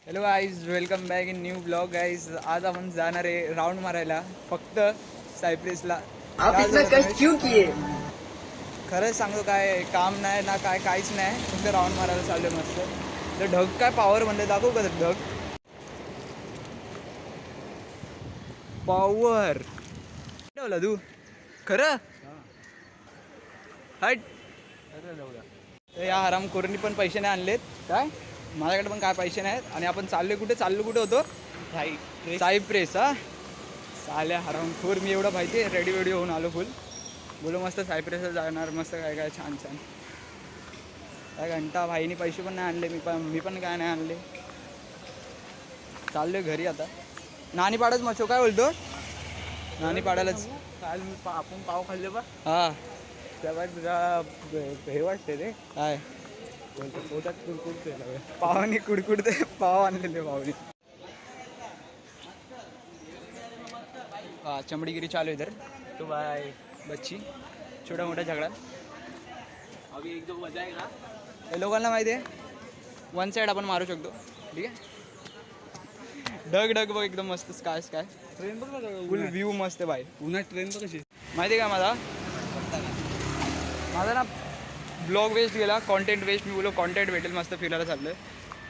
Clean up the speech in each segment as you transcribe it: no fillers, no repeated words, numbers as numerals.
Hello guys, welcome back in new blog guys. आज आपण जाणार आहे राऊंड मारायला फक्त सायप्रेसला. आप इतना कष्ट क्यों किए? खरंच सांगतो, काय काम नाही ना, काहीच नाही, फक्त राऊंड मारायला चालू आहे मस्त. तर ढग काय पावर म्हणते, दाखवू का ढग पॉवर ठेवला तू खरं हट. या हरामखोरांनी पण पैसे नाही आणलेत काय, माझ्याकडे पण काय पैसे नाहीत. आणि आपण चाललो कुठे होतो? सायप्रेस. हा चाल्या हरामखोर, मी एवढं माहिती आहे, रेडी वेडी होऊन आलो फुल. बोलो मस्त सायप्रेसला जाणार, मस्त काय काय छान छान. काय घंटा भाईनी पैसे पण नाही आणले, मी पण काय नाही आणले. चाललोय घरी आता. नानी पाडच मचो काय बोलतो, नानी पाडायलाच. काल आपण पाव खाल्ले बा, हा तेव्हा तुझा हे वाटते रे, काय पोटात कुरकुरते. पावानी कुडकुडते, पाव आणलेले पावनी. हाँ चमड़ीगिरी चालू इधर. तो भाई बच्ची छोटा मोठा झगडा. अभी एक दो बजाएगा. हे लोकांना माहिती आहे, वन साईड आपण मारू शकतो. ठीक आहे. ढग ढग बघ एकदम मस्त, स्काय स्काय. ट्रेन बघ ना, फुल व्ह्यू मस्त आहे भाई. उन्हात ट्रेन बघ कशी. माहिती आहे का माझा ना ब्लॉग वेस्ट गेला, कॉन्टेंट वेस्ट. मी बोलो कॉन्टेंट भेटेल, मस्त फिरायला चाललं आहे.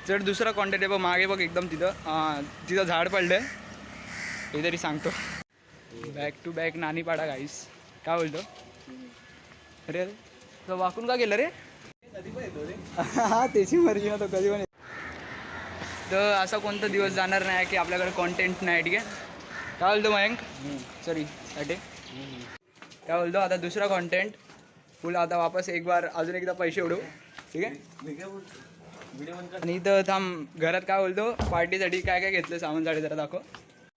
जर दुसरा कॉन्टेंट आहे बघ मागे बघ एकदम तिथं झाड पडलं आहे, हे तरी सांगतो. बॅक टू बॅक नानीपाडा गाईस. काय बोलतो अरे अरे तो वाकून का गेलं रे? हा त्याची मर्जी ना, तो कधी पण. तर असा कोणता दिवस जाणार नाही की आपल्याकडे कॉन्टेंट नाही. ठीक आहे. काय बोलतो मयंक? सॉरी अटे. काय बोलतो, आता दुसरा कॉन्टेंट फुल. आता वापस एक बार अजून एकदा पैसे उडवू. ठीक आहे. आणि इथं थांब, घरात काय बोलतो, पार्टीसाठी काय काय घेतलं सामान साडे जरा दाखव.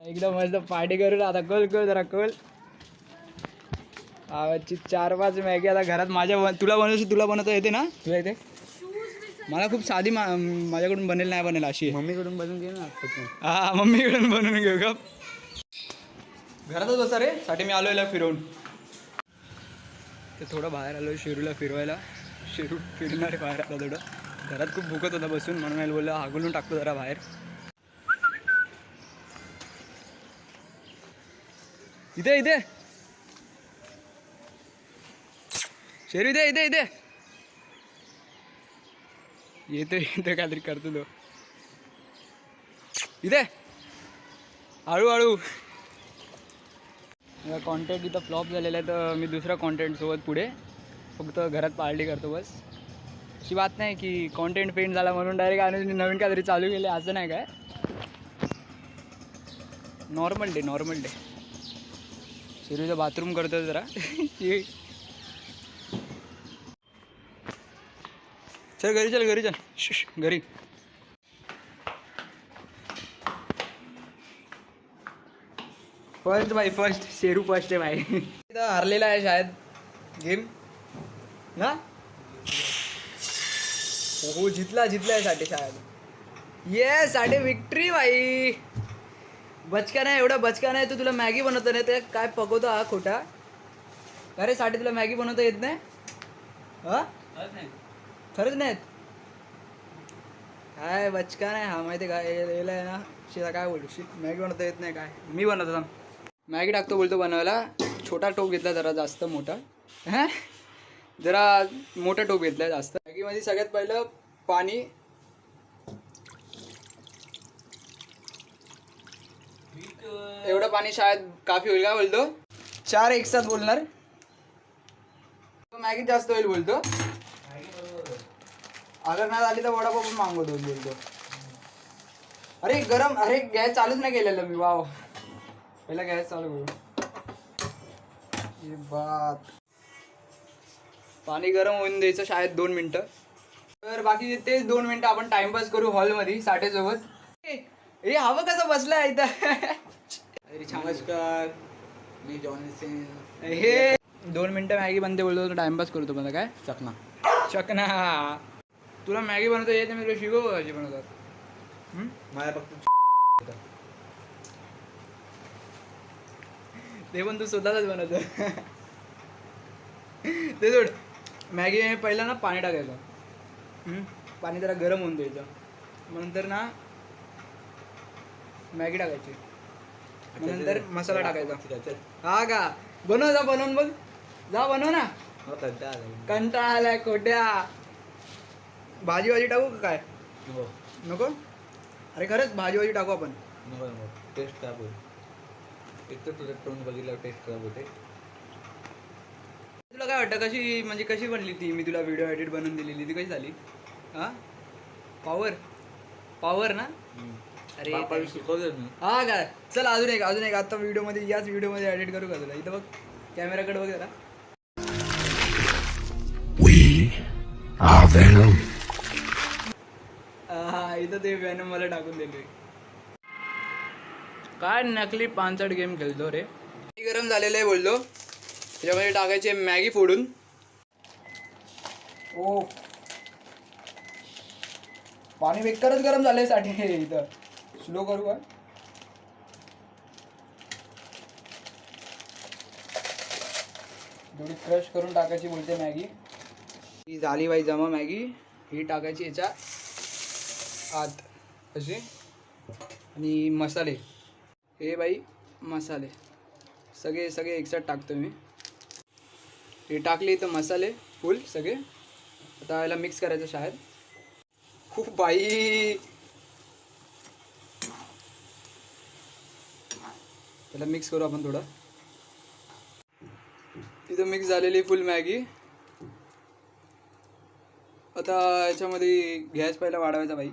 एकदम मस्त पार्टी करू आता. कल जरा कल. आवाजची 4-5 मॅगी आता घरात माझ्या. तुला बनवता येते ना? तुला येते? मला खूप साधी माझ्याकडून बनेल अशी. मम्मीकडून बनवून घे ना. हा मम्मीकडून बनवून घेऊ का? घरातच बसा रे, साठी मी आलो याला फिरवून. ते थोडं बाहेर आलो शेरूला फिरवायला. शेरू फिरणार बाहेर आता थोडं. घरात खूप भुकत होता बसून, म्हणून मला बोलला हागलून टाकतो जरा बाहेर. इथे शेरू इथे येते काहीतरी करतो तो. इथे हळूहळू. कॉन्टेंट इथं फ्लॉप झालेला आहे, तर मी दुसऱ्या कॉन्टेंटसोबत पुढे फक्त घरात पार्टी करतो बस. अशी बात नाही की कॉन्टेंट फेंड झाला म्हणून डायरेक्ट आणि नवीन काहीतरी चालू केले, असं नाही काय. Normal day. शिरूचं बाथरूम करतो जरा. चल घरी चल घरी. फर्स्ट शेरू फर्स्ट आहे भाई. इथं हारलेला आहे शायद गेम ना. हो जितला आहे साठे शायद. ये साठे विक्ट्री भाई. बचका नाही तू. तुला मॅगी बनवता नाही ते काय पकवतो हा खोटा. अरे साठे तुला मॅगी बनवता येत नाही? हा खरंच नाहीत काय? बचका नाही हा, माहिती काय याला आहे ना. शिला काय बोलू, मॅगी बनवता येत नाही काय? मी बनवतो. मॅगी टाकतो बोलतो बनवायला. छोटा टोप घेतला, जरा जास्त मोठा. हां जरा मोठा टोप घेतला जास्त. मॅगीमध्ये सगळ्यात पहिलं पाणी. एवढं पाणी शायद काफी होईल. काय बोलतो? 4 एक साथ बोलणार. मॅगी जास्त होईल बोलतो. अगर नाही झाली तर वडापाव पण मागवतो बोलतो. अरे गरम, अरे गॅस चालूच नाही केलेलं मी. वाव, पहिला गॅस चालू करू. बात पाणी गरम होऊन द्यायचं शायद 2 मिनटं. तर बाकी तेच 2 मिनटं आपण टाइमपास करू हॉलमध्ये साठेसोबत. हे हवं कसं बसलंय इथं. नमस्कार, मी जॉनसन. हे 2 मिनटं मॅगी बनते बोलतो, टाइमपास करतो. मला काय चकना तुला मॅगी बनवता येते, मी तुला शिकवू कशी बनवतात. माझ्या फक्त ते पण तू स्वतःच बनवतो. ते सोड. मॅगी पहिला ना पाणी टाकायचं. पाणी जरा गरम होऊन द्यायचं. नंतर ना मॅगी टाकायची नंतर मसाला टाकायचा. हा का बनव जा बनवून बघ जा बनव ना. कंटाळा आलाय खोट्या. भाजी टाकू का काय नको. अरे खरंच भाजी टाकू आपण. टेस्ट खराब होईल. एक तर तुझं तोंड बघितलं टेस्ट खराब होते. तुला काय वाटतं कशी म्हणजे कशी बनली ती मी तुला व्हिडिओ एडिट बनवून दिलेली ती कशी झाली. हा पॉवर ना. अरे शिकवलं मी. हा काय चल अजून एक आता व्हिडिओमध्ये याच व्हिडिओमध्ये एडिट करू का तुला. इथं बघ कॅमेराकडे बघ जरा. हा इथं ते व्यान मला टाकून दिले. काय नकली पानचट गेम खेळतो रे. गरम झालेलं आहे बोललो त्याच्यामध्ये टाकायचे मॅगी फोडून. ओ पाणी बेकारच गरम झालंय साठी इथं. स्लो करू का. थोडी क्रश करून टाकायची बोलते मॅगी. ही झाली बाई जमा मॅगी. ही टाकायची याच्या आत अशी. आणि मसाले हे बाई मसाले सगळे एकसाथ टाकतो मी. हे टाकले तर मसाले फुल सगळे. आता याला मिक्स करायचं शायद. खूप बाई त्याला मिक्स करू आपण थोडं. तिथं मिक्स झालेली फुल मॅगी. आता याच्यामध्ये गॅस पहिला वाढवायचा बाई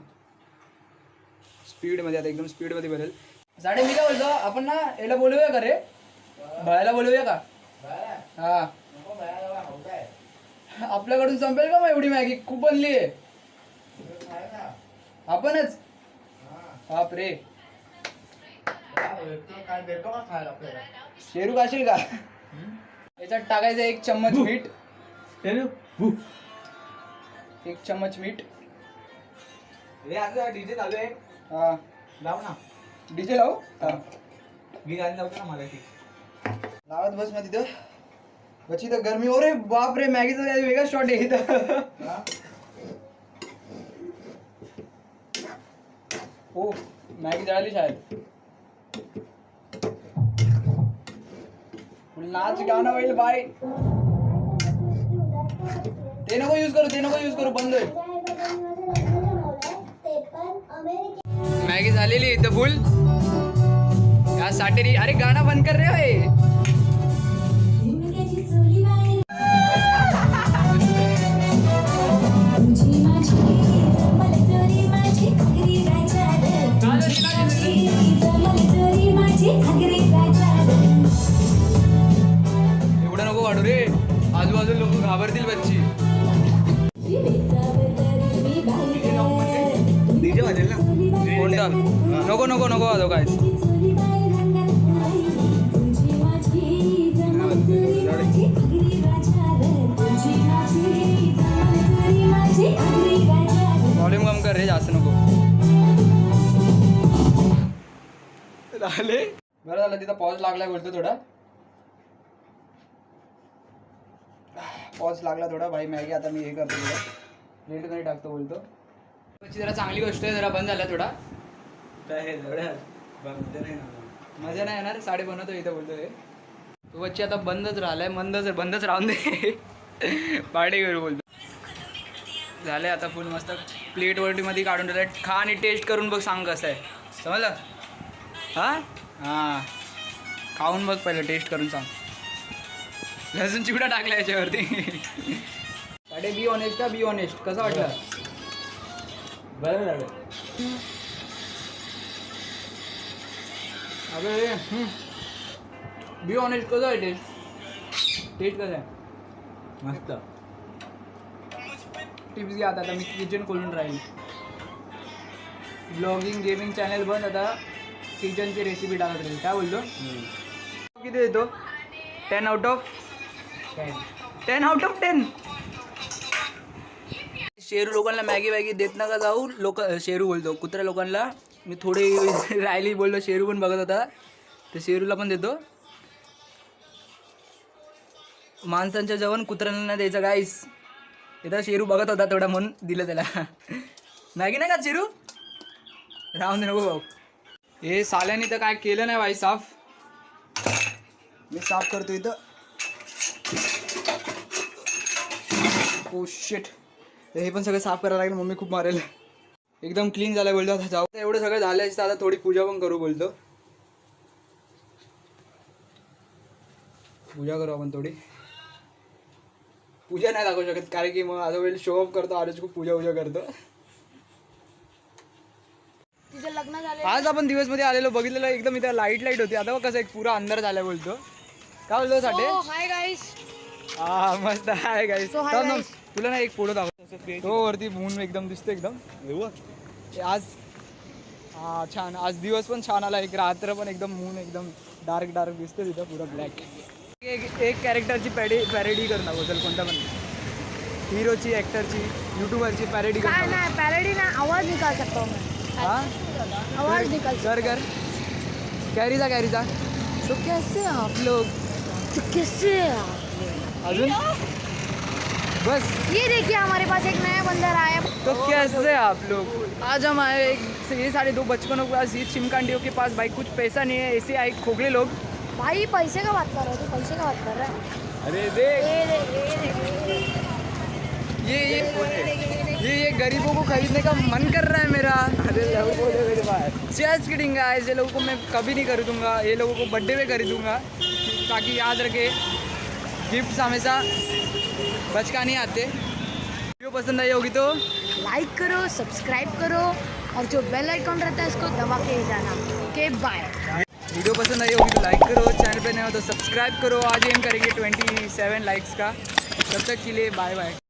स्पीडमध्ये. आता एकदम स्पीडमध्ये बनेल. साडे मी काय बोलतो आपण ना याला बोलूया का रे. भळायला बोलूया का. हा आपल्याकडून संपेल का मग एवढी मॅगी खूप बनली आहे. आपणच बापरे. शेरू खाशील का. याच्यात टाकायचं 1 चम्मच मीठ. 1 चम्मच मीठ. डीजे चालू आहे. हा लाव ना. डीजे लावू. हा मी गाणी लावतो ना मराठी. लावत बस मग तिथं. बची तर गरमी हो रे बाप रे. मॅगीचा वेगळा शॉट आहे इथं. हो मॅगी जळाली शायद. नाच गाणं होईल बाय. ते नको यूज करू बंद होईल. मॅगी झालेली इथं फुल. या साटेरी अरे गाणं बंद कर रे भाई. एवढं नको वाढू रे. आजूबाजूला लोक घाबरतील बच्ची. डीजे वाजेल ना. कोणता नको वाजव काय. व्हॉल्यूम कम कर रे जास्त नको. झाले बरं झालं तिथं पॉज लागलाय बोलतो थोडा. पॉज लागला थोडा भाई. मॅगी आता मी हे करतो थोडा लेट नाही टाकतो बोलतो. त्याची जरा चांगली गोष्ट आहे जरा बंद झाला थोडा. मजा नाही येणार. साडे बनवतो इथं बोलतो हे. तो बच्ची आता बंदच राहिलाय. बंदच राहून दे. पार्टी करू बोलतो. झालंय आता फुल मस्त प्लेट वरतीमध्ये काढून ठेवलं. खा आणि टेस्ट करून बघ सांग कसं आहे समजलं. हां खाऊन बघ पहिलं टेस्ट करून सांग. लसूण चिवडा टाकला याच्यावरती. साडे बी ऑनेस्ट कसं वाटलं. बरं झालं. अबे बी ऑनेस्ट कसं आहे टेस्ट कसं आहे. मस्त. टिप्स घ्या आता मी किचन खोलून राहील. ब्लॉगिंग गेमिंग चॅनल बंद. आता किचनची रेसिपी टाकत राहील. काय बोलतो किती देतो. 10 out of 10. शेरू लोकांना मॅगी देत नका जाऊ. शेरू बोलतो कुत्र्या लोकांना मी थोडी राहिली बोललो. शेरू पण बघत होता तर शेरूला पण देतो. माणसांच्या जेवण कुत्र्यांना द्यायचं गाईस. इथं शेरू बघत होता थोडा म्हणून दिलं त्याला. मॅगी नाही का शेरू. राहून दे नको भाऊ. हे साल्याने तर काय केलं नाही भाई साफ. मी साफ करतो इथं. Oh shit. हे पण सगळं साफ करायला लागेल, मम्मी खूप मारेल. एकदम क्लीन झालं बोलतो. आता जाऊ. एवढं सगळं झालं तर आता थोडी पूजा पण करू बोलतो. पूजा करू आपण थोडी. पूजा नाही दाखवू शकत कारण की मग असं वेळ शो ऑफ करतो. आरोज खूप पूजा करतो. तिचं लग्न झालं. आज आपण दिवसमध्ये आलेलो बघितलेलं एकदम इथं लाईट होती. आता कसं एक पुरा अंधार झाला बोलतो. काय बोलतो साठे? Hi guys. हा मस्त आहे गाईस. So, hi guys. तुला ना एक फोटो दाखव. तो वरती मून एकदम दिसतो एकदम. आज हा छान. आज दिवस पण छान आला. एक रात्र पण एकदम मून एकदम डार्क दिसते तिथं पुरा ब्लॅक. एक कॅरेक्टरची पॅरेडी कर ना बोल कोणता पण. हिरोची, ॲक्टरची, यूट्यूबरची पॅरेडी कर. काय नाही पॅरेडी ना आवाज निकाल सकता हूं मैं. हा आवाज निकाल कर. कॅरीचा. तो कैसे आप लोग? तो कैसे हैं आप? अजून बस. ये देखिए हमारे पास एक नया बंदर आया. तो कैसे आप लोग? आज हम आए ये सारे दो बचपनों के पास, ये चिमकांडियों के पास भाई कुछ पैसा नहीं है, ऐसे आए खोखले लोग. भाई पैसे का बात कर रहे हो? तू पैसे का बात कर रहा है? अरे देख ये गरीबों को खरीदने का मन कर रहा है मेरा. अरे जस्ट किडिंग गाइस. ये लोगों को मैं कभी नहीं खरीदूंगा. ये लोगों को बर्थडे में खरीदूंगा ताकि याद रखे गिफ्ट्स हमेशा बचका नहीं आते. वीडियो पसंद आई होगी तो लाइक करो, सब्सक्राइब करो और जो बेल आइकॉन रहता है इसको दबा के जाना. Okay bye. वीडियो पसंद आई होगी तो लाइक करो, चैनल पे नए हो तो सब्सक्राइब करो. आज एम करेंगे 27 लाइक्स का. तब तक के लिए बाय बाय.